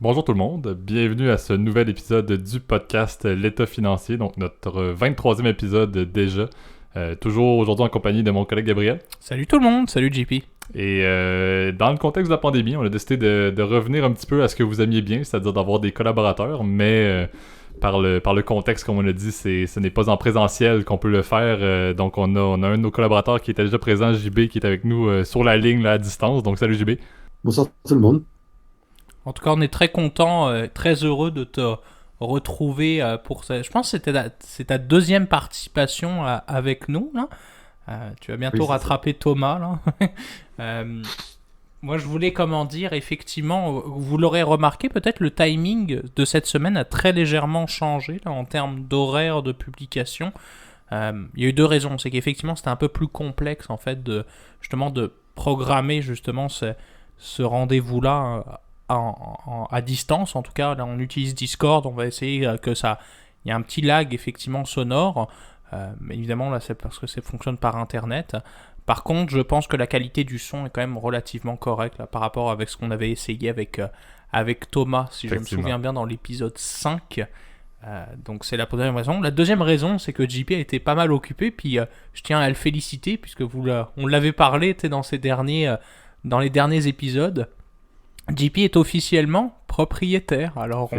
Bonjour tout le monde, bienvenue à ce nouvel épisode du podcast L'État financier, donc notre 23e épisode déjà, toujours aujourd'hui en compagnie de mon collègue Gabriel. Salut tout le monde, salut JP. Et dans le contexte de la pandémie, on a décidé de revenir un petit peu à ce que vous aimiez bien, c'est-à-dire d'avoir des collaborateurs, mais par le contexte, comme on a dit, ce n'est pas en présentiel qu'on peut le faire, donc on a un de nos collaborateurs qui était déjà présent, JB, qui est avec nous sur la ligne là, à distance, donc salut JB. Bonsoir tout le monde. En tout cas, on est très content, très heureux de te retrouver pour ça. Je pense que c'est ta deuxième participation avec nous. Là. Tu vas bientôt rattraper Thomas. Là. Moi, je voulais effectivement, vous l'aurez remarqué, peut-être le timing de cette semaine a très légèrement changé là, en termes d'horaire de publication. Il y a eu deux raisons. C'est qu'effectivement, c'était un peu plus complexe en fait de programmer justement ce rendez-vous-là à distance. En tout cas, là, on utilise Discord. On va essayer que ça... Il y a un petit lag effectivement sonore. Mais évidemment, là, c'est parce que ça fonctionne par Internet. Par contre, je pense que la qualité du son est quand même relativement correcte là, par rapport avec ce qu'on avait essayé avec Thomas, si je me souviens bien, dans l'épisode 5. Donc c'est la première raison. La deuxième raison, c'est que JP a été pas mal occupé, puis je tiens à le féliciter, puisque on l'avait parlé dans les derniers épisodes. JP est officiellement propriétaire. Alors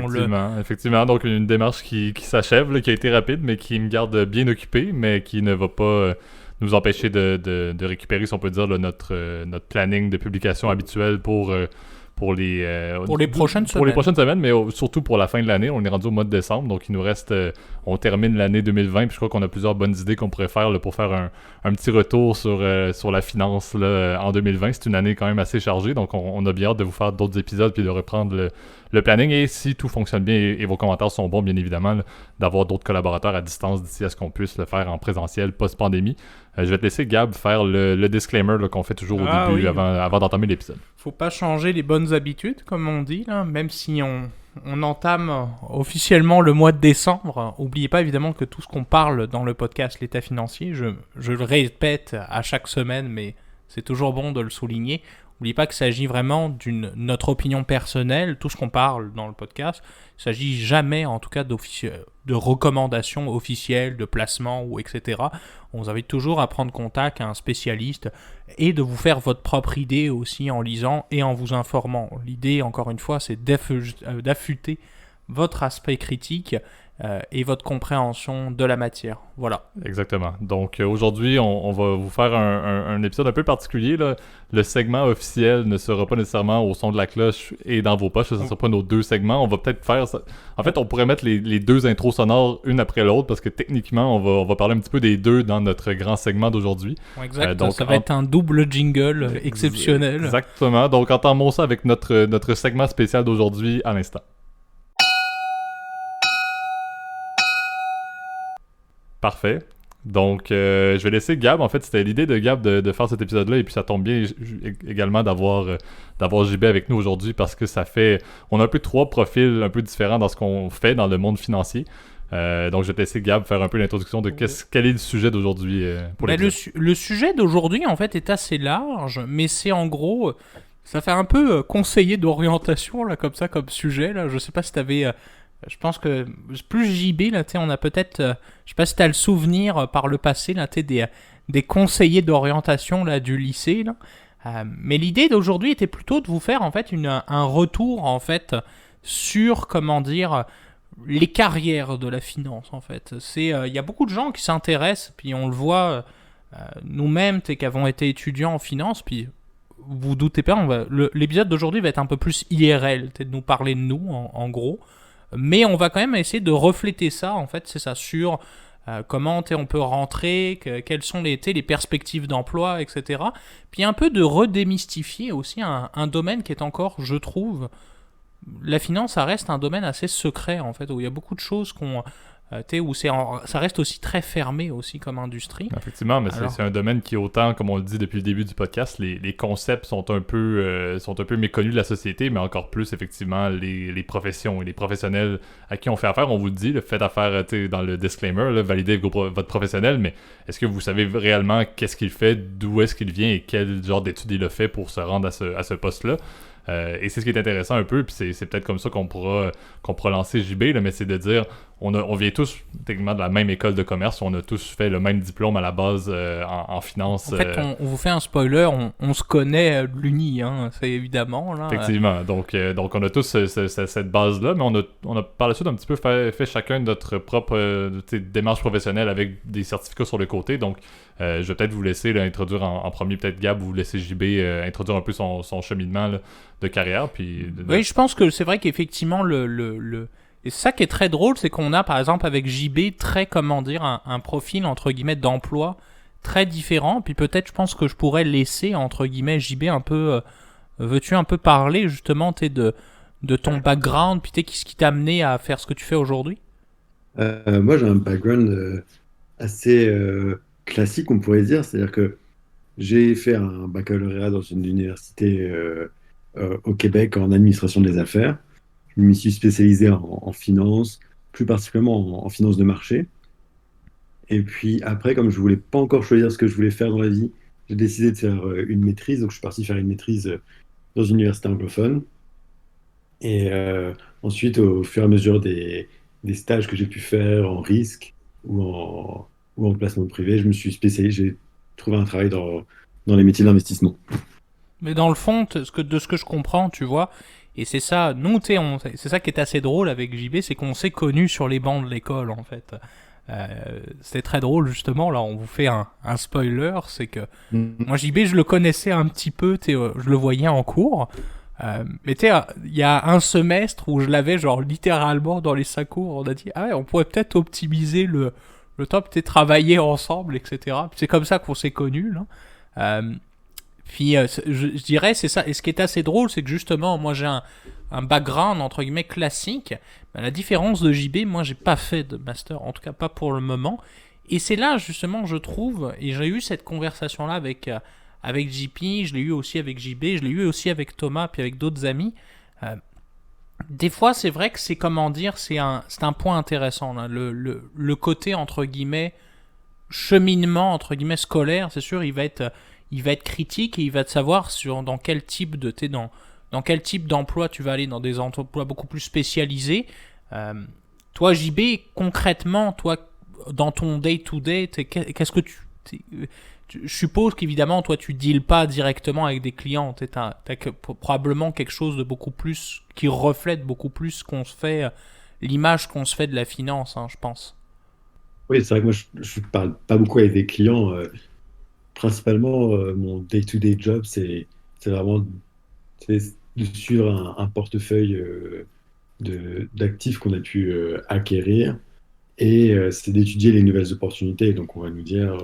Effectivement, donc une démarche qui s'achève, là, qui a été rapide, mais qui me garde bien occupé, mais qui ne va pas nous empêcher de récupérer, si on peut dire, là, notre planning de publication habituel pour les prochaines semaines, mais surtout pour la fin de l'année. On est rendu au mois de décembre, donc il nous reste... on termine l'année 2020, puis je crois qu'on a plusieurs bonnes idées qu'on pourrait faire là, pour faire un petit retour sur la finance là, en 2020. C'est une année quand même assez chargée, donc on a bien hâte de vous faire d'autres épisodes puis de reprendre le planning. Et si tout fonctionne bien et vos commentaires sont bons, bien évidemment, là, d'avoir d'autres collaborateurs à distance d'ici à ce qu'on puisse le faire en présentiel post-pandémie. Je vais te laisser, Gab, faire le disclaimer là, qu'on fait toujours au début avant d'entamer l'épisode. Faut pas changer les bonnes habitudes, comme on dit, là, même si on entame officiellement le mois de décembre. N'oubliez pas évidemment que tout ce qu'on parle dans le podcast L'État financier, je le répète à chaque semaine, mais c'est toujours bon de le souligner. N'oubliez pas qu'il s'agit vraiment notre opinion personnelle. Tout ce qu'on parle dans le podcast, il ne s'agit jamais, en tout cas, de recommandations officielles, de placement ou etc. On vous invite toujours à prendre contact à un spécialiste et de vous faire votre propre idée aussi en lisant et en vous informant. L'idée, encore une fois, c'est d'affûter votre aspect critique et votre compréhension de la matière. Voilà. Exactement. Donc aujourd'hui, on va vous faire un épisode un peu particulier. Là. Le segment officiel ne sera pas nécessairement au son de la cloche et dans vos poches. Ça ne sera pas nos deux segments. On va peut-être faire ça. En fait, on pourrait mettre les deux intros sonores une après l'autre parce que techniquement, on va parler un petit peu des deux dans notre grand segment d'aujourd'hui. Exact. Donc, ça va être un double jingle exceptionnel. Exactement. Donc entamons ça avec notre segment spécial d'aujourd'hui à l'instant. Parfait. Donc, je vais laisser Gab. En fait, c'était l'idée de Gab de faire cet épisode-là. Et puis, ça tombe bien également d'avoir JB avec nous aujourd'hui parce que ça fait... On a un peu trois profils un peu différents dans ce qu'on fait dans le monde financier. Donc, je vais te laisser Gab faire un peu l'introduction de quel est le sujet d'aujourd'hui pour l'épisode. Le sujet d'aujourd'hui, en fait, est assez large, mais c'est en gros... Ça fait un peu conseiller d'orientation, là, comme sujet. Là. Je sais pas si t'avais... Je pense que plus JB, là, on a peut-être... je sais pas si tu as le souvenir par le passé là, des conseillers d'orientation là, du lycée. Là. Mais l'idée d'aujourd'hui était plutôt de vous faire en fait, un retour en fait, sur les carrières de la finance. En fait. Y a beaucoup de gens qui s'intéressent, puis on le voit nous-mêmes qui avons été étudiants en finance, puis vous doutez pas, l'épisode d'aujourd'hui va être un peu plus IRL, de nous parler de nous en gros. Mais on va quand même essayer de refléter ça, en fait, c'est ça, sur comment on peut rentrer, quelles sont les perspectives d'emploi, etc. Puis un peu de redémystifier aussi un domaine qui est encore, je trouve, la finance, ça reste un domaine assez secret, en fait, où il y a beaucoup de choses où ça reste aussi très fermé aussi comme industrie. Effectivement, mais c'est un domaine qui, autant, comme on le dit depuis le début du podcast, les concepts sont un peu méconnus de la société, mais encore plus, effectivement, les professions et les professionnels à qui on fait affaire. On vous le dit, faites affaire dans le disclaimer, là, validez votre professionnel, mais est-ce que vous savez réellement qu'est-ce qu'il fait, d'où est-ce qu'il vient et quel genre d'études il a fait pour se rendre à ce poste-là? Et c'est ce qui est intéressant un peu, puis c'est peut-être comme ça qu'on pourra lancer JB, là, mais c'est de dire, on vient tous techniquement de la même école de commerce, on a tous fait le même diplôme à la base en finance. En fait, on vous fait un spoiler, on se connaît de l'Uni, hein, c'est évidemment. Là, effectivement, donc on a tous cette base-là, mais on a par la suite un petit peu fait chacun notre propre démarche professionnelle avec des certificats sur le côté, donc je vais peut-être vous laisser là, introduire en premier, peut-être Gab, vous laisser JB introduire un peu son cheminement là, de carrière. Puis Oui, je pense que c'est vrai qu'effectivement, et c'est ça qui est très drôle, c'est qu'on a par exemple avec JB très, comment dire, un profil entre guillemets d'emploi très différent. Puis peut-être, je pense que je pourrais laisser entre guillemets JB un peu. Veux-tu un peu parler justement de ton background, puis qu'est-ce qui t'a amené à faire ce que tu fais aujourd'hui? Moi, j'ai un background assez classique, on pourrait dire. C'est-à-dire que j'ai fait un baccalauréat dans une université au Québec en administration des affaires. Je m'y suis spécialisé en finance, plus particulièrement en finance de marché. Et puis après, comme je voulais pas encore choisir ce que je voulais faire dans la vie, j'ai décidé de faire une maîtrise. Donc, je suis parti faire une maîtrise dans une université anglophone. Et ensuite, au fur et à mesure des stages que j'ai pu faire en risque ou en placement privé, je me suis spécialisé, j'ai trouvé un travail dans les métiers d'investissement. Mais dans le fond, de ce que je comprends, tu vois, et c'est ça, nous, c'est ça qui est assez drôle avec JB, c'est qu'on s'est connus sur les bancs de l'école, en fait. C'était très drôle, justement, là, on vous fait un spoiler, c'est que moi, JB, je le connaissais un petit peu, je le voyais en cours, mais il y a un semestre où je l'avais, genre, littéralement dans les 5 cours, on a dit, ah ouais, on pourrait peut-être optimiser le temps, peut-être travailler ensemble, etc. Puis c'est comme ça qu'on s'est connus, là. Puis je dirais, c'est ça. Et ce qui est assez drôle, c'est que justement, moi j'ai un background entre guillemets classique. Ben, la différence de JB, moi j'ai pas fait de master, en tout cas pas pour le moment. Et c'est là justement, je trouve, et j'ai eu cette conversation-là avec JP, je l'ai eu aussi avec JB, je l'ai eu aussi avec Thomas, puis avec d'autres amis. Des fois, c'est vrai que c'est comment dire, c'est un point intéressant. Là. Le côté entre guillemets cheminement entre guillemets scolaire, c'est sûr, il va être critique et il va te savoir dans quel type dans quel type d'emploi tu vas aller, dans des emplois beaucoup plus spécialisés. Toi, JB, concrètement, toi, dans ton day-to-day, qu'est-ce que je suppose qu'évidemment, toi, tu deals pas directement avec des clients. T'as probablement quelque chose de beaucoup plus, qui reflète beaucoup plus ce qu'on se fait, l'image qu'on se fait de la finance, hein, je pense. Oui, c'est vrai que moi, je parle pas beaucoup avec des clients. Principalement, mon day-to-day job, c'est vraiment de suivre un portefeuille d'actifs qu'on a pu acquérir et c'est d'étudier les nouvelles opportunités. Donc, on va nous dire,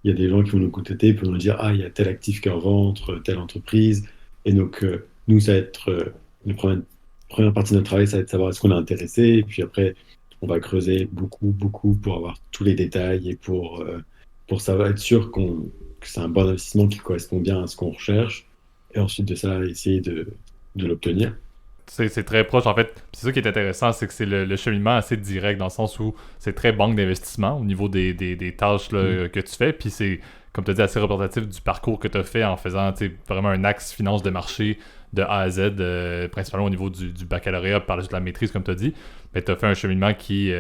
il y a des gens qui vont nous contacter pour nous dire, ah, il y a tel actif qui est en vente, telle entreprise. Et donc, nous, ça va être la première partie de notre travail, ça va être de savoir est-ce qu'on est intéressé. Et puis après, on va creuser beaucoup, beaucoup pour avoir tous les détails et pour savoir être sûr que c'est un bon investissement qui correspond bien à ce qu'on recherche. Et ensuite de ça, essayer de l'obtenir. C'est très proche, en fait. C'est ça qui est intéressant, c'est que c'est le cheminement assez direct, dans le sens où c'est très banque d'investissement au niveau des tâches là, que tu fais. Puis c'est, comme tu as dit, assez représentatif du parcours que tu as fait en faisant vraiment un axe finance de marché de A à Z, principalement au niveau du baccalauréat, par la suite de la maîtrise, comme tu as dit. Mais tu as fait un cheminement qui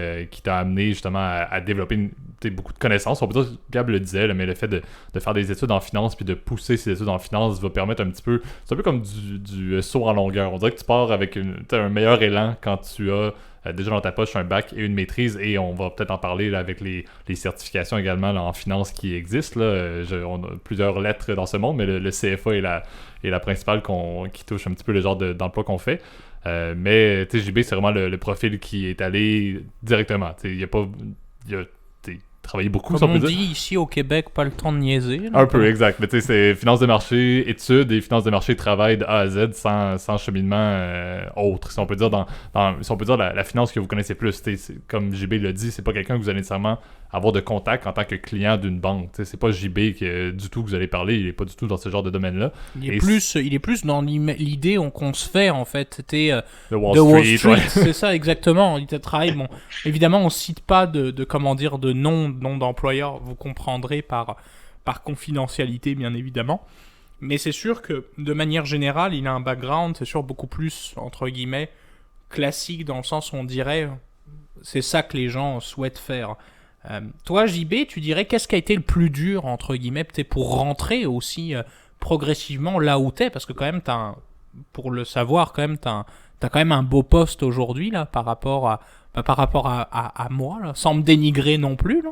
t'a amené justement à développer beaucoup de connaissances. On peut dire, Gab le disait, là, mais le fait de faire des études en finance puis de pousser ces études en finance va permettre un petit peu. C'est un peu comme du saut en longueur. On dirait que tu pars avec un meilleur élan quand tu as déjà dans ta poche un bac et une maîtrise, et on va peut-être en parler là, avec les certifications également là, en finance qui existent. Là. On a plusieurs lettres dans ce monde, mais le CFA est la principale qui touche un petit peu le genre d'emploi qu'on fait. Mais JB, c'est vraiment le profil qui est allé directement. Il n'y a pas. Il a travaillé beaucoup, comme si on peut dit dire. ici au Québec, pas le temps de niaiser. Là, un peu, exact. Mais tu sais, c'est finance de marché, études et finance de marché, travail de A à Z sans cheminement autre. Si on peut dire si on peut dire la finance que vous connaissez plus. Comme JB l'a dit, c'est pas quelqu'un que vous allez nécessairement avoir de contact en tant que client d'une banque. C'est pas JB du tout que vous allez parler, il est pas du tout dans ce genre de domaine-là. Il est plus dans l'idée qu'on se fait, en fait. C'était de Wall Street, ouais. C'est ça, exactement. Il travaille, bon, évidemment, on cite pas comment dire, de nom d'employeur, vous comprendrez par confidentialité, bien évidemment. Mais c'est sûr que, de manière générale, il a un background, c'est sûr, beaucoup plus, entre guillemets, classique, dans le sens où on dirait, c'est ça que les gens souhaitent faire. Toi, JB, tu dirais, qu'est-ce qui a été le plus dur, entre guillemets, peut-être pour rentrer aussi progressivement là où t'es, parce que quand même, pour le savoir, quand même, t'as quand même un beau poste aujourd'hui, là, par rapport à moi, là, sans me dénigrer non plus, là.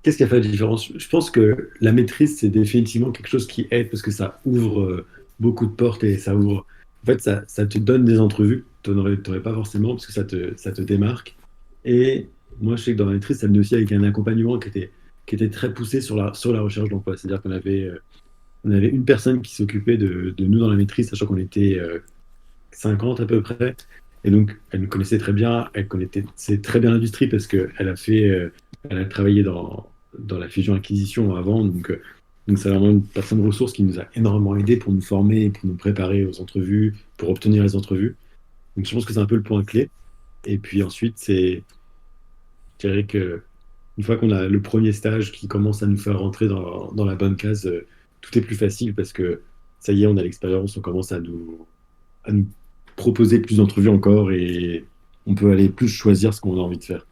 Qu'est-ce qui a fait la différence? Je pense que la maîtrise, c'est définitivement quelque chose qui aide parce que ça ouvre beaucoup de portes et ça ouvre. En fait, ça te donne des entrevues que tu n'aurais pas forcément parce que ça te démarque. Et moi, je sais que dans la maîtrise, ça venait aussi avec un accompagnement qui était très poussé sur la recherche d'emploi. C'est-à-dire on avait une personne qui s'occupait de nous dans la maîtrise, sachant qu'on était 50 à peu près. Et donc, elle nous connaissait très bien, elle connaissait très bien l'industrie parce elle a travaillé dans la fusion-acquisition avant. Donc c'est vraiment une personne ressource qui nous a énormément aidé pour nous former, pour nous préparer aux entrevues, pour obtenir les entrevues. Donc je pense que c'est un peu le point clé. Et puis ensuite, je dirais que une fois qu'on a le premier stage qui commence à nous faire rentrer dans la bonne case, tout est plus facile parce que ça y est, on a l'expérience, on commence à nous proposer plus d'entrevues encore et on peut aller plus choisir ce qu'on a envie de faire.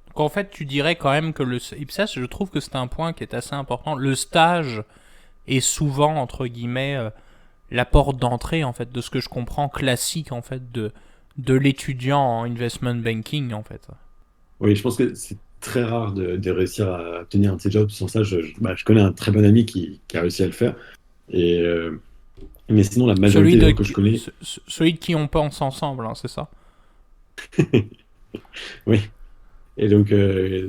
Donc en fait, tu dirais quand même que et ça, je trouve que c'est un point qui est assez important. Le stage est souvent, entre guillemets, la porte d'entrée, en fait, de ce que je comprends, classique, en fait, de l'étudiant en investment banking, en fait. Oui, je pense que c'est très rare de réussir à obtenir un de ces jobs. Sans ça, je connais un très bon ami qui a réussi à le faire. Et, mais sinon, la majorité des gens que je connais. Celui de qui on pense ensemble, hein, c'est ça? Oui. Et donc,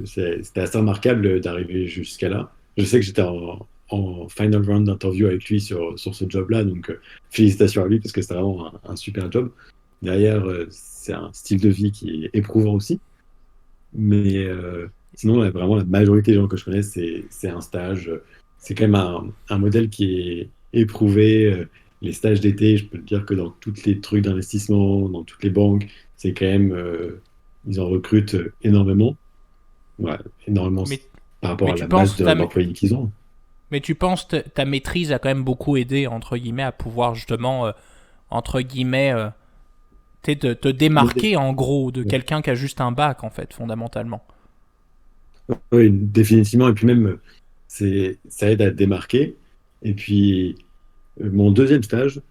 c'était assez remarquable d'arriver jusqu'à là. Je sais que j'étais en final round d'interview avec lui sur ce job-là. Donc, félicitations à lui parce que c'était vraiment un super job. Derrière, c'est un style de vie qui est éprouvant aussi. Mais sinon, vraiment, la majorité des gens que je connais, c'est un stage. C'est quand même un modèle qui est éprouvé. Les stages d'été, je peux te dire que dans tous les trucs d'investissement, dans toutes les banques, c'est quand même. Ils en recrutent énormément. Ouais, énormément Mais, par rapport mais à tu la penses masse d'employés qu'ils ont. Mais tu penses que ta maîtrise a quand même beaucoup aidé, entre guillemets, à pouvoir justement, entre guillemets, te démarquer en gros de quelqu'un qui a juste un bac, en fait, fondamentalement. Oui, définitivement. Et puis même, ça aide à te démarquer. Et puis, mon deuxième stage,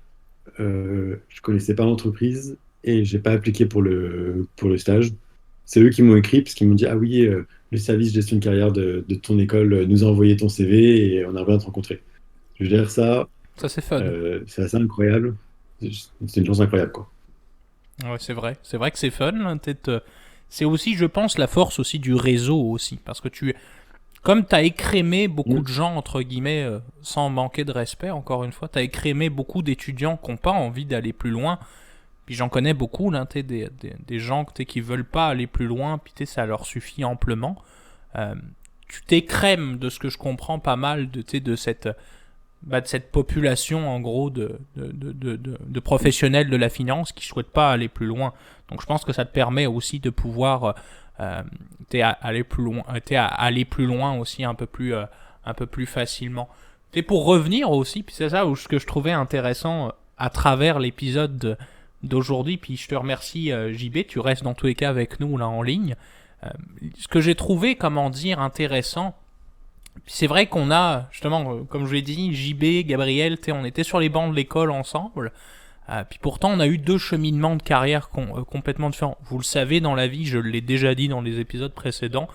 je connaissais pas l'entreprise et j'ai pas appliqué pour le stage. C'est eux qui m'ont écrit parce qu'ils m'ont dit, ah oui, le service gestion de carrière de ton école nous a envoyé ton CV et on a envie de te rencontrer. Je veux dire, ça, Ça, c'est fun. c'est assez incroyable. C'est une chance incroyable, quoi. Ouais, c'est vrai. C'est vrai que c'est fun. Hein, c'est aussi, je pense, la force aussi du réseau aussi. Parce que comme tu as écrémé beaucoup de gens, entre guillemets, sans manquer de respect, encore une fois, tu as écrémé beaucoup d'étudiants qui n'ont pas envie d'aller plus loin. Puis j'en connais beaucoup, là, des gens qui veulent pas aller plus loin, puis ça leur suffit amplement. Tu t'écrèmes, de ce que je comprends, pas mal de cette population, en gros, de professionnels de la finance qui ne souhaitent pas aller plus loin. Donc je pense que ça te permet aussi de pouvoir aller plus loin aussi un peu plus facilement. Pour revenir aussi, puis c'est ça ce que je trouvais intéressant à travers l'épisode d'aujourd'hui, puis je te remercie JB, tu restes dans tous les cas avec nous là en ligne. Ce que j'ai trouvé, comment dire, intéressant, c'est vrai qu'on a, justement, comme je l'ai dit, JB, Gabriel, on était sur les bancs de l'école ensemble, puis pourtant on a eu deux cheminements de carrière complètement différents. Vous le savez, dans la vie, je l'ai déjà dit dans les épisodes précédents,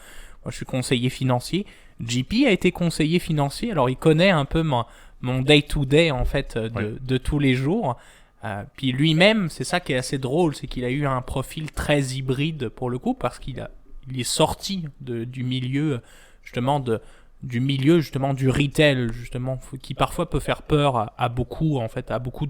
moi je suis conseiller financier, JP a été conseiller financier, alors il connaît un peu mon day-to-day en fait de tous les jours. Puis lui-même, c'est ça qui est assez drôle, c'est qu'il a eu un profil très hybride pour le coup, parce il est sorti du milieu justement du retail justement, qui parfois peut faire peur à beaucoup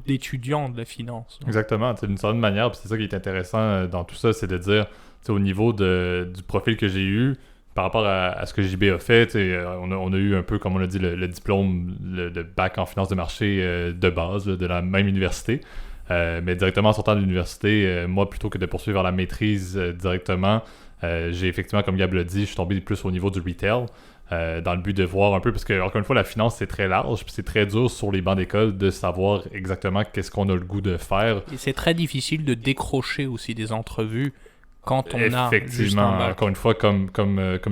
d'étudiants de la finance. Exactement, d'une certaine manière, puis c'est ça qui est intéressant dans tout ça, c'est de dire, au niveau du profil que j'ai eu, par rapport à ce que JB a fait, on a eu un peu, comme on a dit, le diplôme de bac en finance de marché de base, de la même université. Mais directement en sortant de l'université, moi, plutôt que de poursuivre vers la maîtrise directement, j'ai effectivement, comme Gab l'a dit, je suis tombé plus au niveau du retail. dans le but de voir un peu, parce que encore une fois, la finance, c'est très large, puis c'est très dur sur les bancs d'école de savoir exactement qu'est-ce qu'on a le goût de faire. Et c'est très difficile de décrocher aussi des entrevues quand on a juste un Effectivement, bac. encore une fois, comme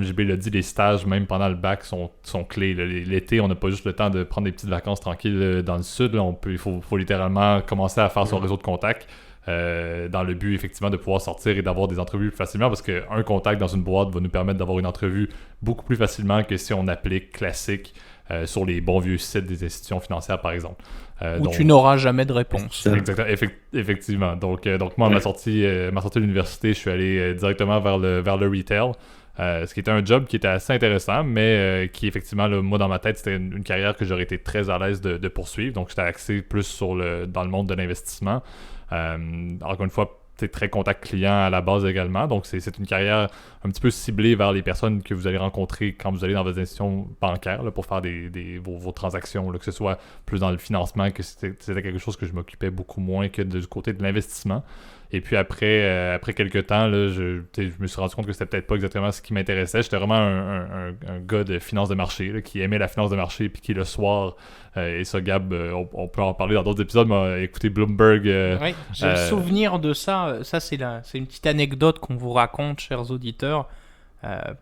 JB l'a dit, les stages, même pendant le bac, sont clés. Là. L'été, on n'a pas juste le temps de prendre des petites vacances tranquilles dans le sud. Là. Il faut littéralement commencer à faire son réseau de contacts dans le but, effectivement, de pouvoir sortir et d'avoir des entrevues plus facilement, parce qu'un contact dans une boîte va nous permettre d'avoir une entrevue beaucoup plus facilement que si on applique classique sur les bons vieux sites des institutions financières, par exemple. Où tu n'auras jamais de réponse. Exactement, effectivement. Donc moi, à ma sortie de l'université, je suis allé directement vers le retail. Ce qui était un job qui était assez intéressant, mais qui effectivement, là, moi dans ma tête, c'était une carrière que j'aurais été très à l'aise de poursuivre. Donc j'étais axé plus dans le monde de l'investissement. Encore une fois, c'est très contact client à la base également. Donc c'est une carrière un petit peu ciblée vers les personnes que vous allez rencontrer quand vous allez dans votre institution bancaire là, pour faire vos transactions, là, que ce soit plus dans le financement, que c'était quelque chose que je m'occupais beaucoup moins que du côté de l'investissement. Et puis après quelques temps, là, je me suis rendu compte que c'était peut-être pas exactement ce qui m'intéressait. J'étais vraiment un gars de finance de marché là, qui aimait la finance de marché puis qui le soir, et ça Gab, on peut en parler dans d'autres épisodes, m'a écouté Bloomberg. Oui, j'ai le souvenir de ça. Ça, c'est une petite anecdote qu'on vous raconte, chers auditeurs.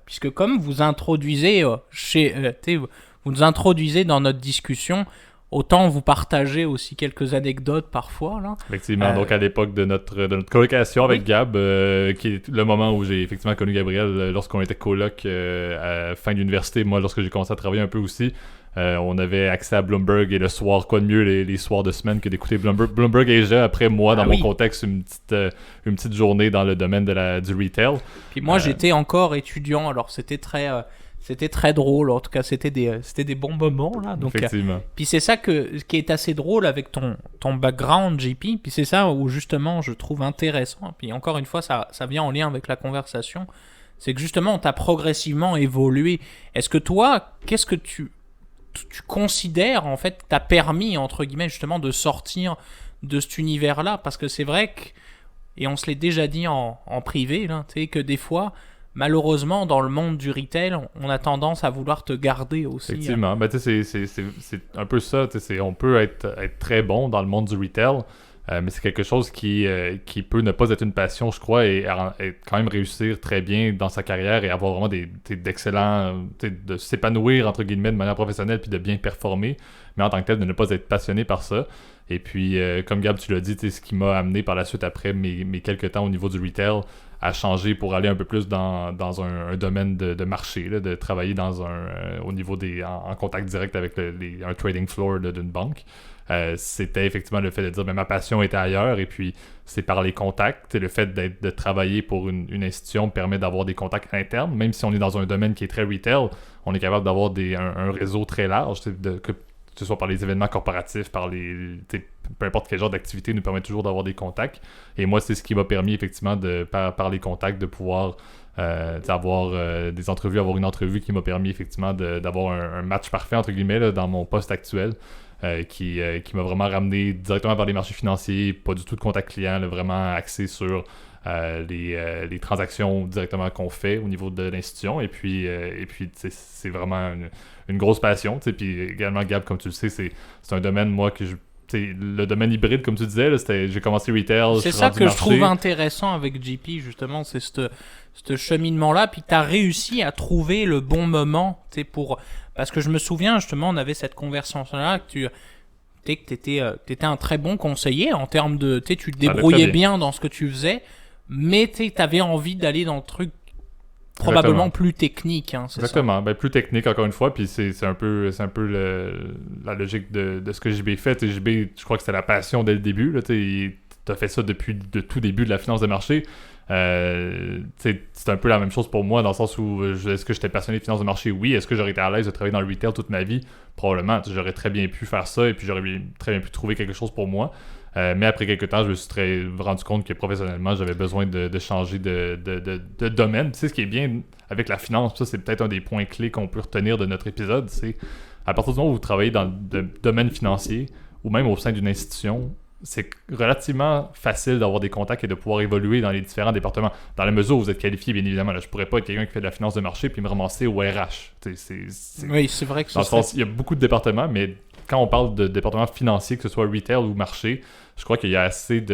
Puisque comme vous introduisez vous nous introduisez dans notre discussion, autant vous partager aussi quelques anecdotes parfois. Là. Effectivement, donc à l'époque de notre colocation avec Gab, qui est le moment où j'ai effectivement connu Gabriel lorsqu'on était coloc à la fin de l'université, moi lorsque j'ai commencé à travailler un peu aussi, on avait accès à Bloomberg et le soir, quoi de mieux les soirs de semaine que d'écouter Bloomberg Asia après moi, dans mon contexte, une petite journée dans le domaine du retail. Puis moi j'étais encore étudiant, alors c'était très drôle, en tout cas c'était des bons moments là. Donc, effectivement. Puis c'est ça qui est assez drôle avec ton background JP, puis c'est ça où justement je trouve intéressant, puis encore une fois ça vient en lien avec la conversation, c'est que justement on t'a progressivement évolué. Est-ce que toi, qu'est-ce que tu considères en fait t'a permis entre guillemets justement de sortir de cet univers là, parce que c'est vrai que, et on se l'est déjà dit en privé là, tu sais, que des fois malheureusement, dans le monde du retail, on a tendance à vouloir te garder aussi. Effectivement. Ben, c'est un peu ça. On peut être très bon dans le monde du retail, mais c'est quelque chose qui peut ne pas être une passion, je crois, et quand même réussir très bien dans sa carrière et avoir vraiment d'excellents... de s'épanouir, entre guillemets, de manière professionnelle puis de bien performer, mais en tant que tel, de ne pas être passionné par ça. Et puis, comme Gab, tu l'as dit, ce qui m'a amené par la suite, après mes quelques temps au niveau du retail, à changer pour aller un peu plus dans un domaine de marché, là, de travailler au niveau en contact direct avec un trading floor d'une banque. C'était effectivement le fait de dire ma passion était ailleurs, et puis c'est par les contacts, le fait de travailler pour une institution permet d'avoir des contacts internes, même si on est dans un domaine qui est très retail, on est capable d'avoir un réseau très large, que ce soit par les événements corporatifs, peu importe quel genre d'activité nous permet toujours d'avoir des contacts. Et moi, c'est ce qui m'a permis effectivement, par les contacts, de pouvoir avoir des entrevues, avoir une entrevue qui m'a permis effectivement d'avoir un match parfait, entre guillemets, là, dans mon poste actuel, qui m'a vraiment ramené directement vers les marchés financiers, pas du tout de contact client, là, vraiment axé sur les transactions directement qu'on fait au niveau de l'institution. Et puis c'est vraiment une grosse passion. Puis également, Gab, comme tu le sais, c'est un domaine, moi, que le domaine hybride, comme tu disais, j'ai commencé retail. C'est ça que je trouve intéressant avec JP, justement, c'est ce cheminement-là, puis tu as réussi à trouver le bon moment, parce que je me souviens, justement, on avait cette conversation-là, que tu étais un très bon conseiller en termes de, tu te débrouillais bien dans ce que tu faisais, mais tu avais envie d'aller dans le truc probablement plus technique. Hein, exactement, plus technique encore une fois, puis c'est un peu la logique de ce que JB fait. JB, je crois que c'était la passion dès le début. Tu as fait ça depuis le tout début de la finance de marché. C'est un peu la même chose pour moi, dans le sens où est-ce que j'étais passionné de finance de marché? Oui. Est-ce que j'aurais été à l'aise de travailler dans le retail toute ma vie? Probablement. J'aurais très bien pu faire ça, et puis j'aurais très bien pu trouver quelque chose pour moi. Mais après quelques temps, je me suis rendu compte que professionnellement, j'avais besoin de changer de domaine. Tu sais, ce qui est bien avec la finance, ça c'est peut-être un des points clés qu'on peut retenir de notre épisode, c'est à partir du moment où vous travaillez dans le domaine financier ou même au sein d'une institution, c'est relativement facile d'avoir des contacts et de pouvoir évoluer dans les différents départements. Dans la mesure où vous êtes qualifié, bien évidemment. Là, je pourrais pas être quelqu'un qui fait de la finance de marché puis me ramasser au RH. Oui, c'est vrai que dans le sens, il y a beaucoup de départements, mais quand on parle de départements financiers, que ce soit retail ou marché, je crois qu'il y a assez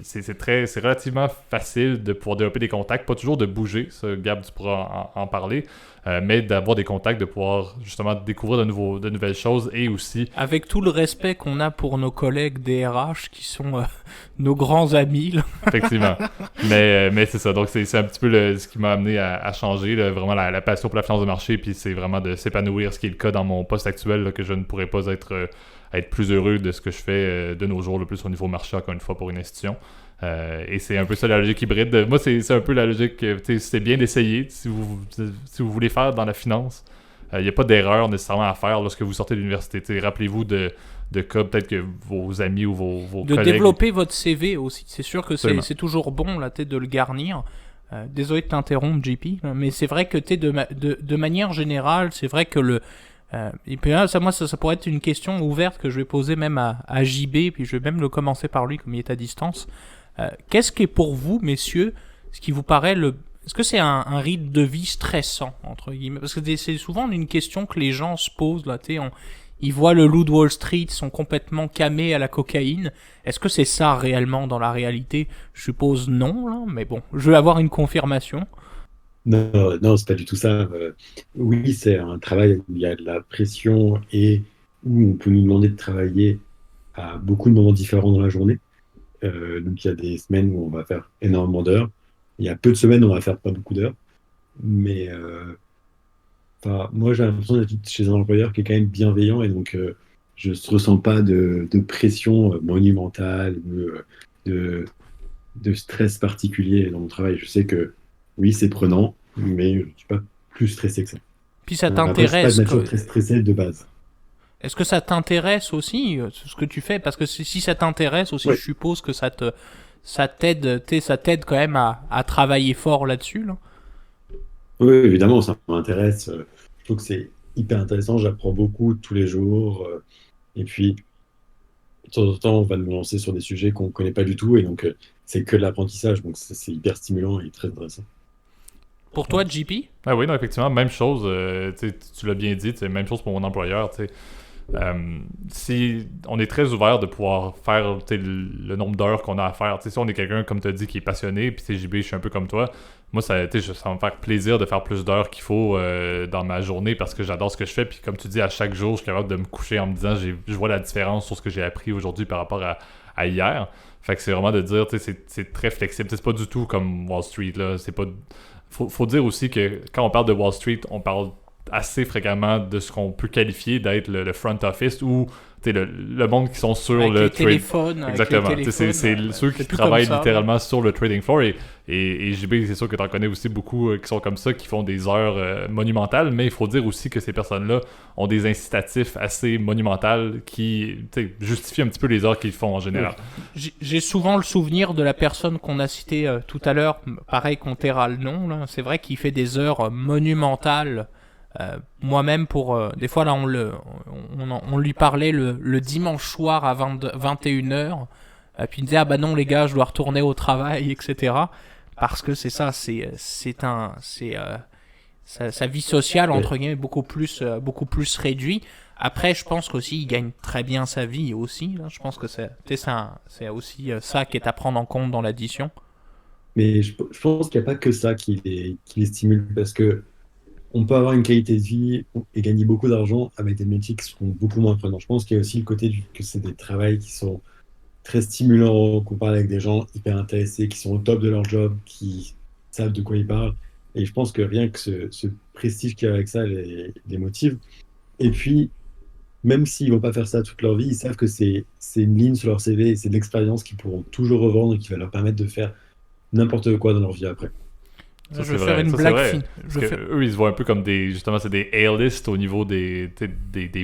c'est relativement facile de pouvoir développer des contacts, pas toujours de bouger, ça, Gab, tu pourras en parler, mais d'avoir des contacts, de pouvoir justement découvrir de nouvelles choses et aussi... Avec tout le respect qu'on a pour nos collègues DRH qui sont nos grands amis. Là. Effectivement. mais c'est ça, donc c'est un petit peu ce qui m'a amené à changer, là, vraiment la passion pour la finance de marché, puis c'est vraiment de s'épanouir, ce qui est le cas dans mon poste actuel, là, que je ne pourrais pas être plus heureux de ce que je fais de nos jours, le plus au niveau marché, encore une fois, pour une institution. Et c'est un peu ça la logique hybride. Moi, c'est un peu la logique, c'est bien d'essayer si vous voulez faire dans la finance. Il n'y a pas d'erreur nécessairement à faire lorsque vous sortez de l'université. Rappelez-vous de cas, peut-être que vos amis ou vos de collègues... développer votre CV aussi. C'est sûr que c'est toujours bon là, de le garnir. Désolé de t'interrompre, JP, mais c'est vrai que de manière générale, c'est vrai que et puis là, ça pourrait être une question ouverte que je vais poser même à JB, puis je vais même le commencer par lui comme il est à distance. Qu'est-ce qui est pour vous, messieurs, ce qui vous paraît est-ce que c'est un rythme de vie stressant, entre guillemets? Parce que c'est souvent une question que les gens se posent, là, ils voient le loup de Wall Street, ils sont complètement camés à la cocaïne. Est-ce que c'est ça réellement dans la réalité? Je suppose non, là, mais bon, je veux avoir une confirmation. Non, c'est pas du tout ça. Oui, c'est un travail où il y a de la pression et où on peut nous demander de travailler à beaucoup de moments différents dans la journée. Donc il y a des semaines où on va faire énormément d'heures. Il y a peu de semaines où on va faire pas beaucoup d'heures. Mais moi, j'ai l'impression d'être chez un employeur qui est quand même bienveillant et donc je ne ressens pas de pression monumentale, de stress particulier dans mon travail. Je sais que oui, c'est prenant, mais je ne suis pas plus stressé que ça. Puis ça Après, je suis pas t'intéresse. de nature très stressée de base. Est-ce que ça t'intéresse aussi, ce que tu fais? Parce que si ça t'intéresse aussi, Ouais. je suppose que ça t'aide quand même à travailler fort là-dessus, là. Oui, évidemment, ça m'intéresse. Je trouve que c'est hyper intéressant. J'apprends beaucoup tous les jours. Et puis, de temps en temps, on va nous lancer sur des sujets qu'on ne connaît pas du tout. Et donc, c'est que de l'apprentissage. Donc, c'est hyper stimulant et très intéressant. Pour toi, JP? Ah oui, non, effectivement, même chose, tu l'as bien dit, même chose pour mon employeur, si on est très ouvert de pouvoir faire le nombre d'heures qu'on a à faire, si on est quelqu'un, comme tu as dit, qui est passionné, puis JB, je suis un peu comme toi, moi, ça va me faire plaisir de faire plus d'heures qu'il faut dans ma journée parce que j'adore ce que je fais, puis comme tu dis, à chaque jour, je suis capable de me coucher en me disant, je vois la différence sur ce que j'ai appris aujourd'hui par rapport à hier. Fait que c'est vraiment de dire, c'est très flexible, c'est pas du tout comme Wall Street, là, c'est pas... Faut dire aussi que quand on parle de Wall Street, on parle assez fréquemment de ce qu'on peut qualifier d'être le front office ou le monde qui sont sur avec le les trade. téléphones. Exactement. C'est ceux qui travaillent ça, littéralement sur le trading floor et JB, c'est sûr que tu en connais aussi beaucoup qui sont comme ça, qui font des heures monumentales, mais il faut dire aussi que ces personnes-là ont des incitatifs assez monumentales qui justifient un petit peu les heures qu'ils font en général. J'ai souvent le souvenir de la personne qu'on a citée tout à l'heure, pareil qu'on taira le nom, là. C'est vrai qu'il fait des heures monumentales. Moi-même, des fois, là, on lui parlait le dimanche soir à 21h, puis il disait, ah bah non, les gars, je dois retourner au travail, etc. Parce que c'est ça, sa vie sociale, entre guillemets, beaucoup plus réduite. Après, je pense qu'aussi, il gagne très bien sa vie aussi. Là. Je pense que c'est aussi ça qui est à prendre en compte dans l'addition. Mais je pense qu'il n'y a pas que ça qui les stimule parce que on peut avoir une qualité de vie et gagner beaucoup d'argent avec des métiers qui seront beaucoup moins prenants. Je pense qu'il y a aussi le côté que c'est des travails qui sont très stimulants, qu'on parle avec des gens hyper intéressés, qui sont au top de leur job, qui savent de quoi ils parlent. Et je pense que rien que ce prestige qu'il y a avec ça les motive. Et puis, même s'ils ne vont pas faire ça toute leur vie, ils savent que c'est une ligne sur leur CV et c'est de l'expérience qu'ils pourront toujours revendre et qui va leur permettre de faire n'importe quoi dans leur vie après. Ça, je vais faire une blague fine. Eux, ils se voient un peu comme justement, c'est des A-list au niveau des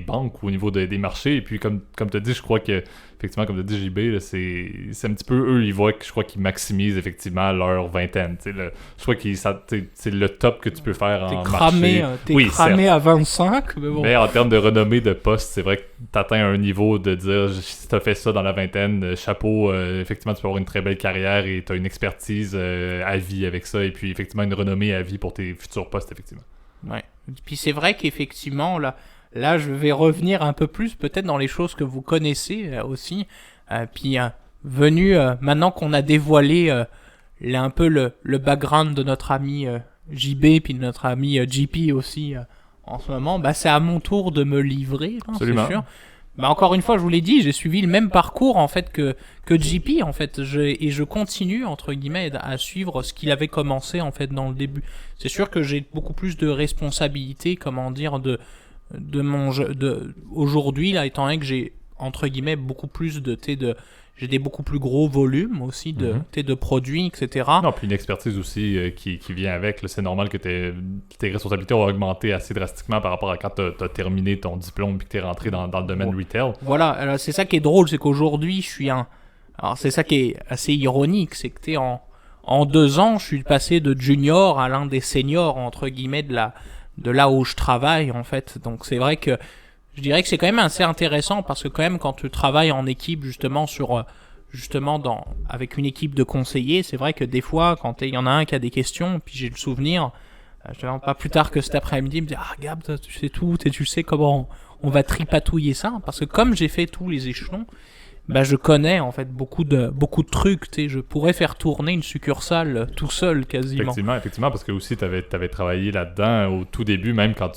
banques ou au niveau des marchés. Et puis, comme tu as dit, je crois que effectivement, comme tu dis, JB, là, c'est un petit peu eux, ils voient que je crois qu'ils maximisent effectivement leur vingtaine. Je crois que c'est le top que tu peux faire en marché. T'es cramé à 25, mais bon. Mais en termes de renommée de poste, c'est vrai que t'atteins un niveau de dire si t'as fait ça dans la vingtaine, chapeau, effectivement, tu peux avoir une très belle carrière et t'as une expertise à vie avec ça, et puis effectivement une renommée à vie pour tes futurs postes, effectivement. Ouais. Puis c'est vrai qu'effectivement, là, je vais revenir un peu plus peut-être dans les choses que vous connaissez aussi. Puis maintenant qu'on a dévoilé un peu le background de notre ami JB, puis de notre ami JP aussi en ce moment, bah, c'est à mon tour de me livrer, hein, c'est sûr. Bah, encore une fois, je vous l'ai dit, j'ai suivi le même parcours en fait que JP en fait, et je continue entre guillemets à suivre ce qu'il avait commencé en fait dans le début. C'est sûr que j'ai beaucoup plus de responsabilités, comment dire, de mon jeu, aujourd'hui là, étant donné que j'ai entre guillemets beaucoup plus j'ai des beaucoup plus gros volumes aussi de produits, etc. Non, puis une expertise aussi qui vient avec. Là, c'est normal que tes responsabilités ont augmenté assez drastiquement par rapport à quand tu as terminé ton diplôme et que tu es rentré dans le domaine retail. Voilà, alors c'est ça qui est drôle, c'est qu'aujourd'hui, alors c'est ça qui est assez ironique, c'est que en 2 ans, je suis passé de junior à l'un des seniors, entre guillemets, de là où je travaille, en fait. Donc c'est vrai que je dirais que c'est quand même assez intéressant parce que quand même quand tu travailles en équipe justement avec une équipe de conseillers, c'est vrai que des fois quand il y en a un qui a des questions, puis j'ai le souvenir, pas plus tard que cet après-midi, il me dit Gab, tu sais tout, tu sais comment on va tripatouiller ça, parce que comme j'ai fait tous les échelons, bah je connais en fait beaucoup de trucs, tu sais, je pourrais faire tourner une succursale tout seul quasiment. Effectivement, parce que aussi t'avais travaillé là-dedans au tout début, même quand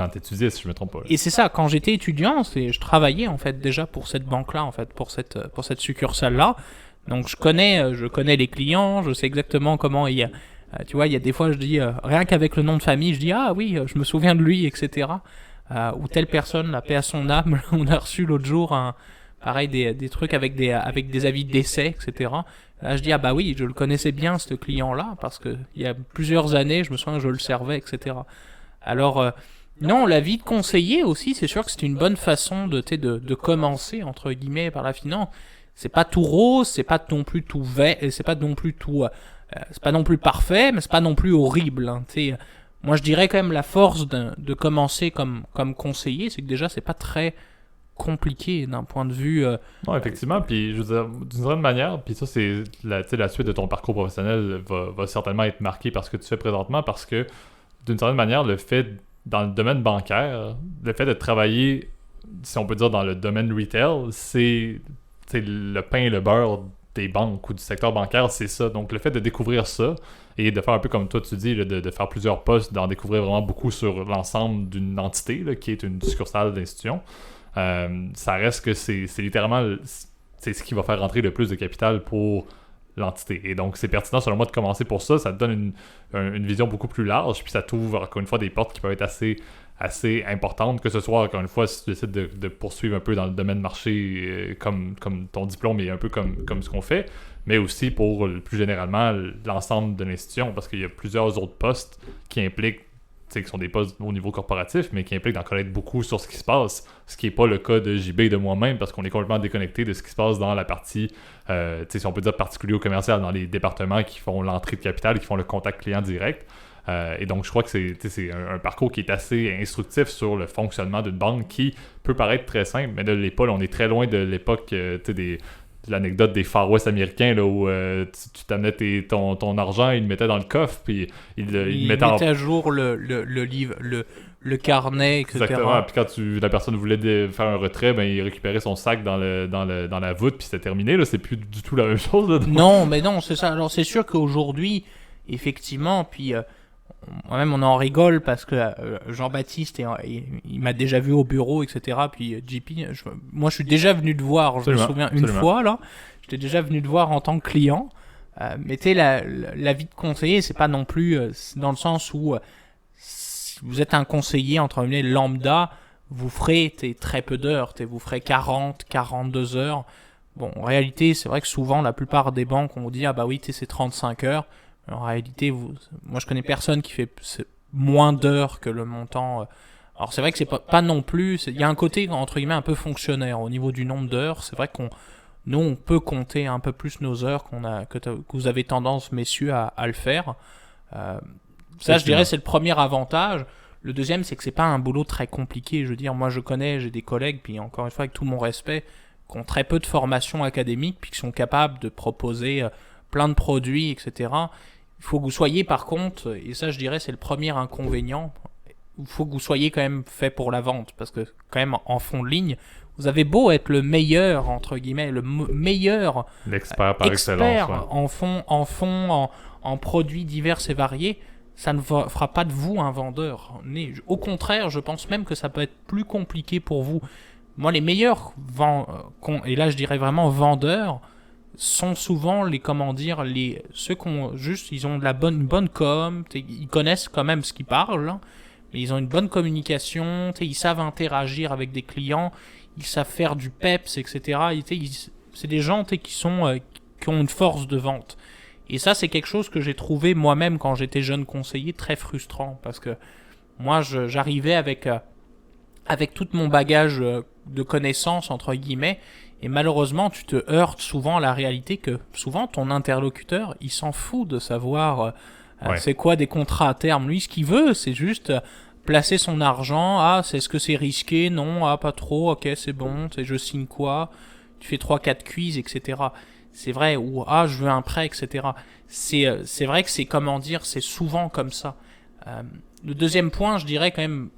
t'étudiais, si je me trompe pas. Et c'est ça, quand j'étais étudiant, je travaillais en fait déjà pour cette banque-là, en fait, pour cette succursale-là. Donc je connais les clients, je sais exactement comment il y a. Tu vois, il y a des fois je dis rien qu'avec le nom de famille, je dis ah oui, je me souviens de lui, etc. Ou telle personne, la paix à son âme, on a reçu l'autre jour pareil, des trucs avec des avis de décès, etc. Là, je dis, ah bah oui, je le connaissais bien, ce client-là, parce que il y a plusieurs années, je me souviens que je le servais, etc. Alors, non, la vie de conseiller aussi, c'est sûr que c'est une bonne façon de commencer, entre guillemets, par la finance. C'est pas tout rose, c'est pas non plus tout c'est pas non plus tout, c'est pas non plus parfait, mais c'est pas non plus horrible, hein, moi, je dirais quand même la force de commencer comme conseiller, c'est que déjà, c'est pas très compliqué d'un point de vue... Non, effectivement, puis je veux dire, d'une certaine manière, puis ça, c'est la suite de ton parcours professionnel va certainement être marquée par ce que tu fais présentement, parce que d'une certaine manière, le fait, dans le domaine bancaire, le fait de travailler, si on peut dire, dans le domaine retail, c'est le pain et le beurre des banques ou du secteur bancaire, c'est ça. Donc, le fait de découvrir ça et de faire un peu comme toi, tu dis, là, de faire plusieurs postes, d'en découvrir vraiment beaucoup sur l'ensemble d'une entité, là, qui est une succursale d'institution, ça reste que c'est littéralement c'est ce qui va faire rentrer le plus de capital pour l'entité. Et donc, c'est pertinent, selon moi, de commencer pour ça. Ça te donne une vision beaucoup plus large, puis ça t'ouvre, encore une fois, des portes qui peuvent être assez importantes, que ce soit, encore une fois, si tu décides de poursuivre un peu dans le domaine marché comme ton diplôme et un peu comme ce qu'on fait, mais aussi pour, plus généralement, l'ensemble de l'institution, parce qu'il y a plusieurs autres postes qui impliquent, qui sont des postes au niveau corporatif, mais qui impliquent d'en connaître beaucoup sur ce qui se passe, ce qui n'est pas le cas de JB et de moi-même, parce qu'on est complètement déconnecté de ce qui se passe dans la partie, si on peut dire particulier ou commercial, dans les départements qui font l'entrée de capital, qui font le contact client direct. Et donc, je crois que c'est un parcours qui est assez instructif sur le fonctionnement d'une banque qui peut paraître très simple, mais de l'époque, on est très loin de l'époque de l'anecdote des Far West américains là, où tu t'amenais ton argent, ils le mettaient dans le coffre, puis ils mettaient à jour le livre, le carnet, etc. Exactement, puis quand la personne voulait faire un retrait, ben, il récupérait son sac dans la voûte, puis c'était terminé, là, c'est plus du tout la même chose. Là, non, mais non, c'est ça. Alors c'est sûr qu'aujourd'hui, effectivement, puis... moi-même on en rigole parce que Jean-Baptiste il m'a déjà vu au bureau, etc. Puis JP, moi je suis déjà venu te voir, je me souviens une fois là, j'étais déjà venu te voir en tant que client, mais tu sais la vie de conseiller c'est pas non plus dans le sens où si vous êtes un conseiller entre guillemets lambda, vous ferez très peu d'heures, vous ferez 42 heures. Bon, en réalité c'est vrai que souvent la plupart des banques on vous dit ah bah oui c'est 35 heures. En réalité, moi je connais personne qui fait moins d'heures que le montant. Alors c'est vrai que c'est pas non plus. Il y a un côté entre guillemets un peu fonctionnaire au niveau du nombre d'heures. C'est vrai qu'on nous, on peut compter un peu plus nos heures que vous avez tendance, messieurs, à le faire. Ça, je dirais, c'est le premier avantage. Le deuxième, c'est que c'est pas un boulot très compliqué. Je veux dire, moi, j'ai des collègues, puis encore une fois, avec tout mon respect, qui ont très peu de formation académique, puis qui sont capables de proposer plein de produits, etc. Il faut que vous soyez, par contre, et ça, je dirais, c'est le premier inconvénient, il faut que vous soyez quand même fait pour la vente, parce que quand même, en fond de ligne, vous avez beau être le meilleur, entre guillemets, le meilleur l'expert par excellence, en produits divers et variés, ça ne fera pas de vous un vendeur. Au contraire, je pense même que ça peut être plus compliqué pour vous. Moi, les meilleurs et là je dirais vraiment vendeurs, sont souvent ceux qui ont juste, ils ont une bonne com, ils connaissent quand même ce qu'ils parlent, hein, mais ils ont une bonne communication, ils savent interagir avec des clients, ils savent faire du peps, etc. C'est des gens qui ont une force de vente. Et ça, c'est quelque chose que j'ai trouvé moi-même quand j'étais jeune conseiller très frustrant, parce que moi, j'arrivais avec tout mon bagage de connaissances, entre guillemets, et malheureusement, tu te heurtes souvent à la réalité que souvent, ton interlocuteur, il s'en fout de savoir c'est quoi des contrats à terme. Lui, ce qu'il veut, c'est juste placer son argent. Ah, est-ce que c'est risqué? Non, ah, pas trop, ok, c'est bon, je signe quoi? Tu fais 3-4 quiz, etc. C'est vrai, ou ah, je veux un prêt, etc. C'est vrai que c'est souvent comme ça. Le deuxième point, je dirais quand même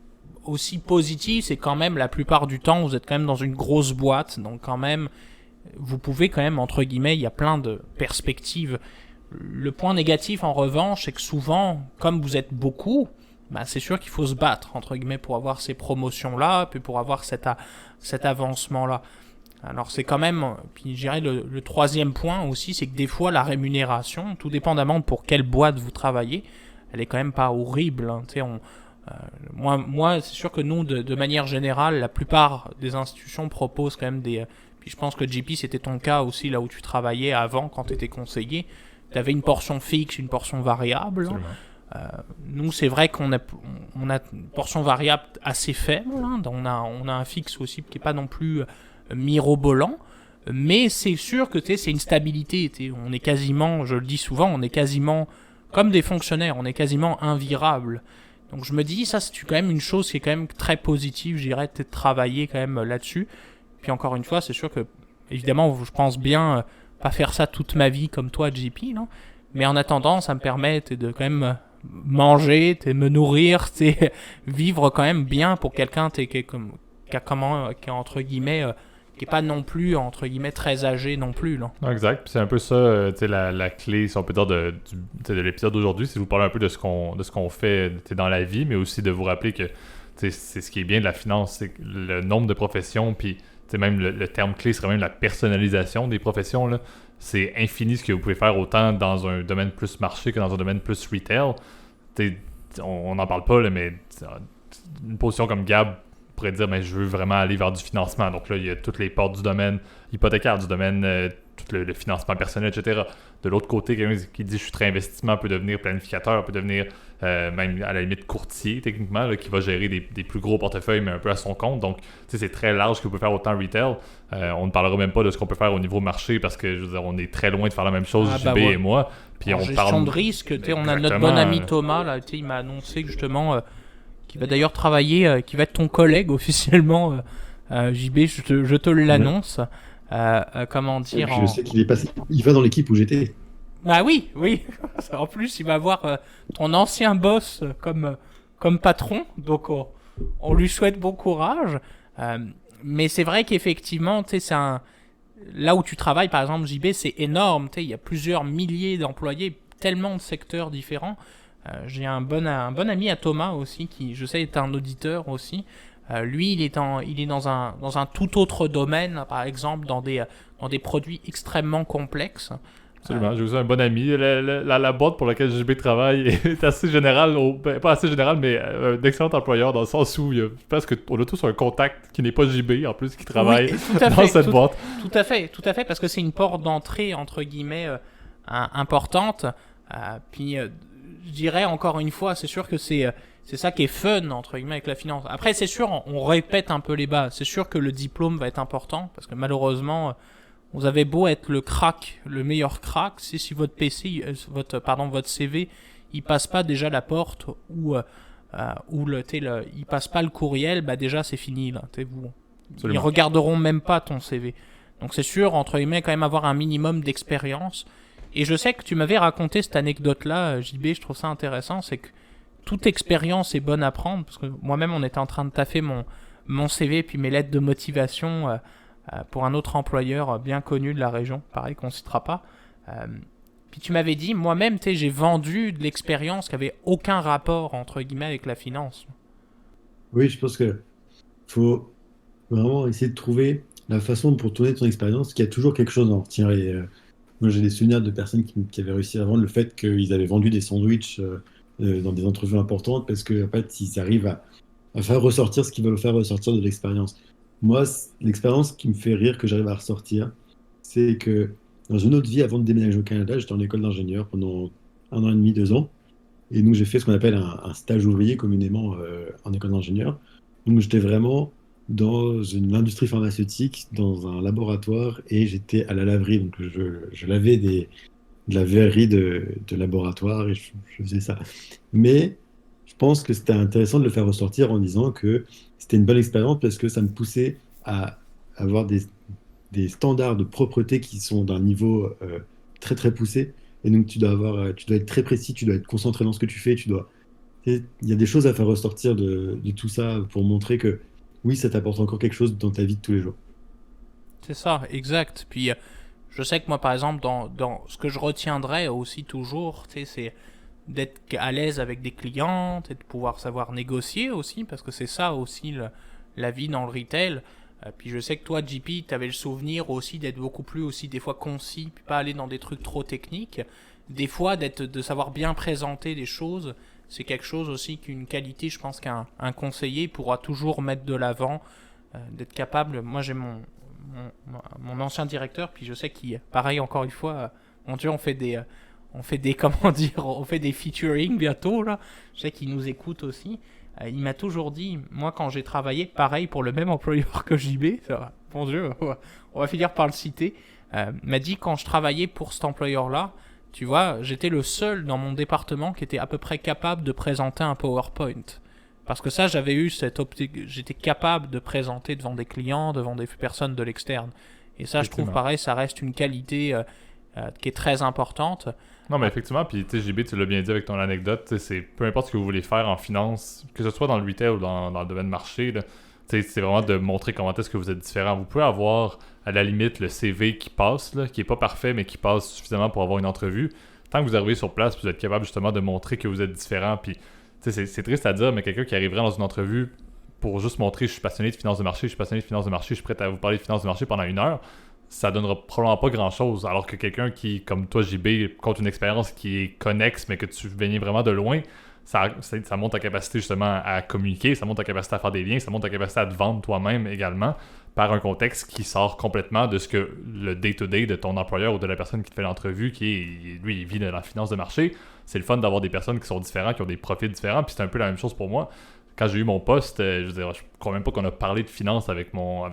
aussi positif, c'est quand même la plupart du temps, vous êtes quand même dans une grosse boîte, donc quand même, vous pouvez quand même, entre guillemets, il y a plein de perspectives. Le point négatif, en revanche, c'est que souvent, comme vous êtes beaucoup, c'est sûr qu'il faut se battre, entre guillemets, pour avoir ces promotions-là, puis pour avoir cet avancement-là. Alors c'est quand même, puis je dirais le troisième point aussi, c'est que des fois la rémunération, tout dépendamment pour quelle boîte vous travaillez, elle est quand même pas horrible. Hein. Moi c'est sûr que nous, de manière générale, la plupart des institutions proposent quand même puis je pense que JP c'était ton cas aussi là où tu travaillais avant quand tu étais conseiller, tu avais une portion fixe, une portion variable. Nous c'est vrai qu'on a une portion variable assez faible, hein. On a un fixe aussi qui est pas non plus mirobolant, mais c'est sûr que c'est une stabilité. On est quasiment, je le dis souvent, on est quasiment comme des fonctionnaires, on est quasiment invirable. Donc je me dis, ça c'est quand même une chose qui est quand même très positive, je dirais, de travailler quand même là-dessus. Puis encore une fois, c'est sûr que, évidemment, je pense bien pas faire ça toute ma vie comme toi, JP, non? Mais en attendant, ça me permet de quand même manger, me nourrir, vivre quand même bien pour quelqu'un qui est entre guillemets, qui est pas non plus, entre guillemets, très âgé non plus. Là. Exact. Puis c'est un peu ça, la clé, si on peut dire, de l'épisode d'aujourd'hui, c'est de vous parler un peu de ce qu'on fait dans la vie, mais aussi de vous rappeler que c'est ce qui est bien de la finance, c'est le nombre de professions, puis même le terme clé serait même la personnalisation des professions. Là. C'est infini ce que vous pouvez faire autant dans un domaine plus marché que dans un domaine plus retail. On n'en parle pas, là, mais une position comme Gab pourrait dire je veux vraiment aller vers du financement. Donc là, il y a toutes les portes du domaine hypothécaire, du domaine tout le financement personnel, etc. De l'autre côté, quelqu'un qui dit je suis très investissement peut devenir planificateur, peut devenir même à la limite courtier techniquement, là, qui va gérer des plus gros portefeuilles mais un peu à son compte. Donc c'est très large ce qu'on peut faire autant retail. On ne parlera même pas de ce qu'on peut faire au niveau marché parce que je veux dire, on est très loin de faire la même chose, JB et moi. Puis en on gestion parle de risque, on a notre bon ami Thomas, là, il m'a annoncé que justement qui va d'ailleurs travailler, qui va être ton collègue officiellement, JB, je te l'annonce. Comment dire je sais qu'il est passé, il va dans l'équipe où j'étais. Ah oui. En plus, il va avoir ton ancien boss comme patron, donc on lui souhaite bon courage. Mais c'est vrai qu'effectivement, là où tu travailles, par exemple, JB, c'est énorme. Il y a plusieurs milliers d'employés, tellement de secteurs différents. J'ai un bon ami à Thomas aussi, qui, je sais, est un auditeur aussi. Lui, il est dans un tout autre domaine, par exemple, dans des produits extrêmement complexes. Absolument, j'ai aussi un bon ami. La boîte pour laquelle JB travaille est assez générale, pas assez générale, mais un excellent employeur dans le sens où parce qu'on a tous un contact qui n'est pas JB en plus qui travaille dans cette boîte. Tout à fait, parce que c'est une porte d'entrée entre guillemets importante. Puis je dirais encore une fois, c'est sûr que c'est ça qui est fun entre guillemets avec la finance. Après, c'est sûr, on répète un peu les bases. C'est sûr que le diplôme va être important parce que malheureusement, vous avez beau être le crack, le meilleur crack, si votre PC, votre CV, il passe pas déjà la porte ou il passe pas le courriel, bah déjà c'est fini là. Ils Absolument. regarderont même pas ton CV. Donc c'est sûr, entre guillemets, quand même avoir un minimum d'expérience. Et je sais que tu m'avais raconté cette anecdote-là, JB, je trouve ça intéressant, c'est que toute expérience est bonne à prendre, parce que moi-même on était en train de taffer mon CV puis mes lettres de motivation pour un autre employeur bien connu de la région, pareil qu'on citera pas. Euh, Puis tu m'avais dit, moi-même, j'ai vendu de l'expérience qui avait aucun rapport, entre guillemets, avec la finance. Oui, je pense que faut vraiment essayer de trouver la façon pour tourner ton expérience, qu'il y a toujours quelque chose à en retirer. Moi, j'ai des souvenirs de personnes qui avaient réussi à vendre le fait qu'ils avaient vendu des sandwichs dans des entrevues importantes parce qu'en fait, ils arrivent à faire ressortir ce qu'ils veulent faire ressortir de l'expérience. Moi, l'expérience qui me fait rire, que j'arrive à ressortir, c'est que dans une autre vie, avant de déménager au Canada, j'étais en école d'ingénieur pendant 1 an et demi, 2 ans. Et donc, j'ai fait ce qu'on appelle un stage ouvrier communément en école d'ingénieur. Donc, j'étais vraiment dans une industrie pharmaceutique, dans un laboratoire, et j'étais à la laverie. Donc, je lavais de la verrerie de laboratoire et je faisais ça. Mais je pense que c'était intéressant de le faire ressortir en disant que c'était une bonne expérience parce que ça me poussait à avoir des standards de propreté qui sont d'un niveau très très poussé. Et donc tu dois être très précis, tu dois être concentré dans ce que tu fais, il y a des choses à faire ressortir de tout ça pour montrer que oui, ça t'apporte encore quelque chose dans ta vie de tous les jours. C'est ça, exact. Puis je sais que moi, par exemple, dans ce que je retiendrai aussi toujours, c'est d'être à l'aise avec des clients, de pouvoir savoir négocier aussi, parce que c'est ça aussi la vie dans le retail. Puis je sais que toi, JP, tu avais le souvenir aussi d'être beaucoup plus aussi des fois concis, puis pas aller dans des trucs trop techniques. Des fois, de savoir bien présenter des choses, c'est quelque chose aussi qu'une qualité, je pense qu'un conseiller pourra toujours mettre de l'avant, d'être capable. Moi, j'ai mon ancien directeur, puis je sais qu'il, pareil, encore une fois, mon Dieu, on fait des, comment dire, on fait des featuring bientôt, là. Je sais qu'il nous écoute aussi. Il m'a toujours dit, moi quand j'ai travaillé, pareil pour le même employeur que JB, ça va, bon Dieu, on va finir par le citer, m'a dit quand je travaillais pour cet employeur-là, tu vois, j'étais le seul dans mon département qui était à peu près capable de présenter un PowerPoint. Parce que ça, j'avais eu cette optique, j'étais capable de présenter devant des clients, devant des personnes de l'externe. Et ça, je trouve pareil, ça reste une qualité qui est très importante. Non, mais effectivement, puis tu sais, JB, tu l'as bien dit avec ton anecdote, c'est peu importe ce que vous voulez faire en finance, que ce soit dans le retail ou dans le domaine marché, là, c'est vraiment de montrer comment est-ce que vous êtes différent. Vous pouvez avoir, à la limite, le CV qui passe, là, qui est pas parfait, mais qui passe suffisamment pour avoir une entrevue. Tant que vous arrivez sur place, vous êtes capable justement de montrer que vous êtes différent. Puis, c'est triste à dire, mais quelqu'un qui arriverait dans une entrevue pour juste montrer je suis passionné de finance de marché, je suis passionné de finance de marché, je suis prêt à vous parler de finance de marché pendant 1 heure, ça donnera probablement pas grand chose. Alors que quelqu'un qui, comme toi, JB, compte une expérience qui est connexe, mais que tu viens vraiment de loin, ça monte ta capacité justement à communiquer, ça monte ta capacité à faire des liens, ça monte ta capacité à te vendre toi-même également par un contexte qui sort complètement de ce que le day-to-day de ton employeur ou de la personne qui te fait l'entrevue, qui est, lui, il vit de la finance de marché. C'est le fun d'avoir des personnes qui sont différentes, qui ont des profils différents, puis c'est un peu la même chose pour moi. Quand j'ai eu mon poste, je veux dire, je crois même pas qu'on a parlé de finance avec mon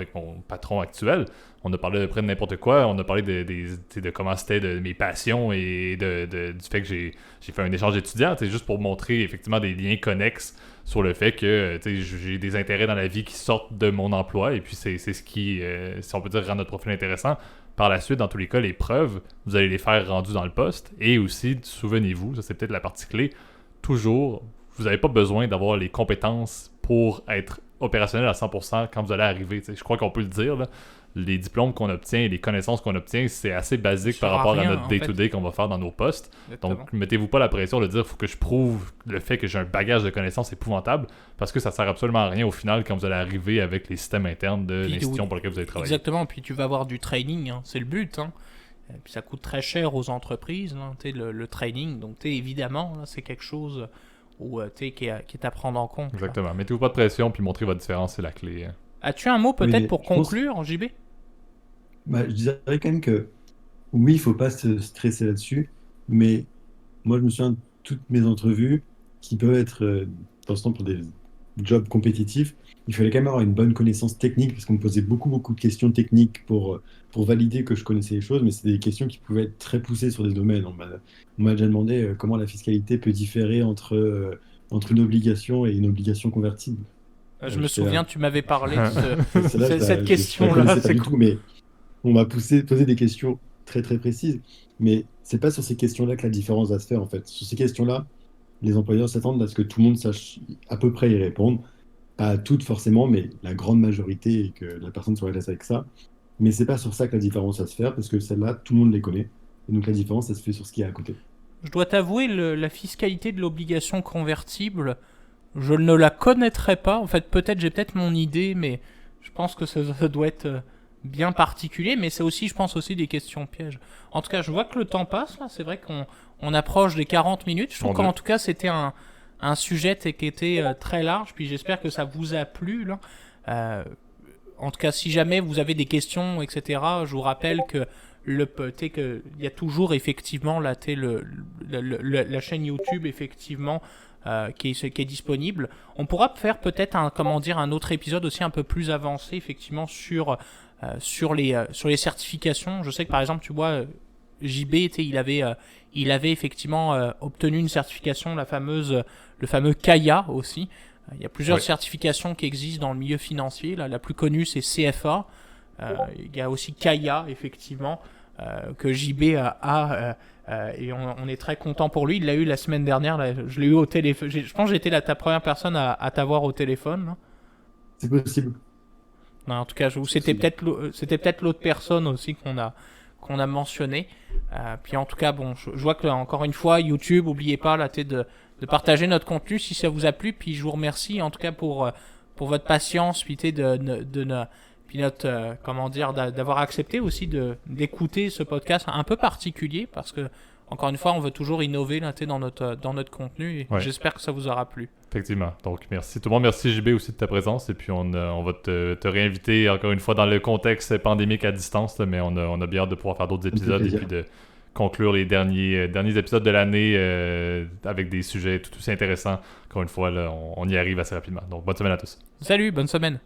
patron actuel. On a parlé de près de n'importe quoi. On a parlé de comment c'était de mes passions et du fait que j'ai fait un échange d'étudiants, juste pour montrer effectivement des liens connexes sur le fait que j'ai des intérêts dans la vie qui sortent de mon emploi. Et puis c'est ce qui, si on peut dire, rend notre profil intéressant. Par la suite, dans tous les cas, les preuves, vous allez les faire rendues dans le poste. Et aussi, souvenez-vous, ça c'est peut-être la partie clé, toujours, vous n'avez pas besoin d'avoir les compétences pour être opérationnel à 100% quand vous allez arriver. Je crois qu'on peut le dire, là. Les diplômes qu'on obtient et les connaissances qu'on obtient, c'est assez basique par rapport à notre day-to-day qu'on va faire dans nos postes. Exactement. Donc, mettez-vous pas la pression de dire qu'il faut que je prouve le fait que j'ai un bagage de connaissances épouvantable, parce que ça sert absolument à rien au final quand vous allez arriver avec les systèmes internes de l'institution pour laquelle vous allez travailler. Exactement, puis tu vas avoir du training, hein. C'est le but. Hein. Et puis ça coûte très cher aux entreprises, hein, le training. Donc, évidemment, là, c'est quelque chose qui est à prendre en compte. Exactement. Mettez-vous pas de pression, puis montrez votre différence, c'est la clé. As-tu un mot peut-être pour conclure, JB? Je dirais quand même que oui, il ne faut pas se stresser là-dessus, mais moi je me souviens de toutes mes entrevues qui peuvent être, pour l'instant, pour des job compétitif, il fallait quand même avoir une bonne connaissance technique, parce qu'on me posait beaucoup de questions techniques pour valider que je connaissais les choses, mais c'est des questions qui pouvaient être très poussées sur des domaines. On m'a déjà demandé comment la fiscalité peut différer entre une obligation et une obligation convertible. Je me J'étais là. souviens, tu m'avais parlé de Celle-là, cette je la question-là. connaissais pas du tout, mais on m'a posé des questions très précises. Mais c'est pas sur ces questions-là que la différence va se faire, en fait. Sur ces questions-là, les employeurs s'attendent à ce que tout le monde sache à peu près y répondre. Pas à toutes forcément, mais la grande majorité et que la personne soit à l'aise avec ça. Mais c'est pas sur ça que la différence va se faire, parce que celle-là, tout le monde les connaît. Et donc la différence, ça se fait sur ce qui est à côté. Je dois t'avouer, la fiscalité de l'obligation convertible, je ne la connaîtrais pas. En fait, j'ai peut-être mon idée, mais je pense que ça doit être bien particulier. Mais c'est aussi, je pense aussi des questions pièges. En tout cas, je vois que le temps passe là. C'est vrai qu'on approche des 40 minutes. Je trouve qu'en tout cas, c'était un sujet qui était très large. Puis j'espère que ça vous a plu là. En tout cas, si jamais vous avez des questions, etc., je vous rappelle que il y a toujours effectivement la chaîne YouTube effectivement qui est disponible. On pourra faire peut-être un autre épisode aussi un peu plus avancé effectivement sur les certifications. Je sais que par exemple, tu vois, JB, il avait effectivement obtenu une certification, le fameux Kaya aussi. Il y a plusieurs certifications qui existent dans le milieu financier. La plus connue, c'est CFA. Il y a aussi Kaya, effectivement, que JB a. Et on est très content pour lui. Il l'a eu la semaine dernière. Là, je l'ai eu au téléphone. Je pense que j'étais ta première personne à t'avoir au téléphone. Là. C'est possible. Non, en tout cas, c'était peut-être l'autre personne aussi qu'on a mentionné. Puis en tout cas, bon, je vois que encore une fois, YouTube, n'oubliez pas là, de partager notre contenu si ça vous a plu. Puis je vous remercie en tout cas pour votre patience, puis d'avoir accepté aussi d'écouter ce podcast un peu particulier parce que encore une fois, on veut toujours innover là, dans notre contenu et j'espère que ça vous aura plu. Effectivement. Donc, merci tout le monde. Merci JB aussi de ta présence. Et puis, on va te réinviter encore une fois dans le contexte pandémique à distance. Là, mais on a bien hâte de pouvoir faire d'autres épisodes et puis de conclure les derniers épisodes de l'année avec des sujets tout aussi intéressants. Encore une fois, là, on y arrive assez rapidement. Donc, bonne semaine à tous. Salut, bonne semaine.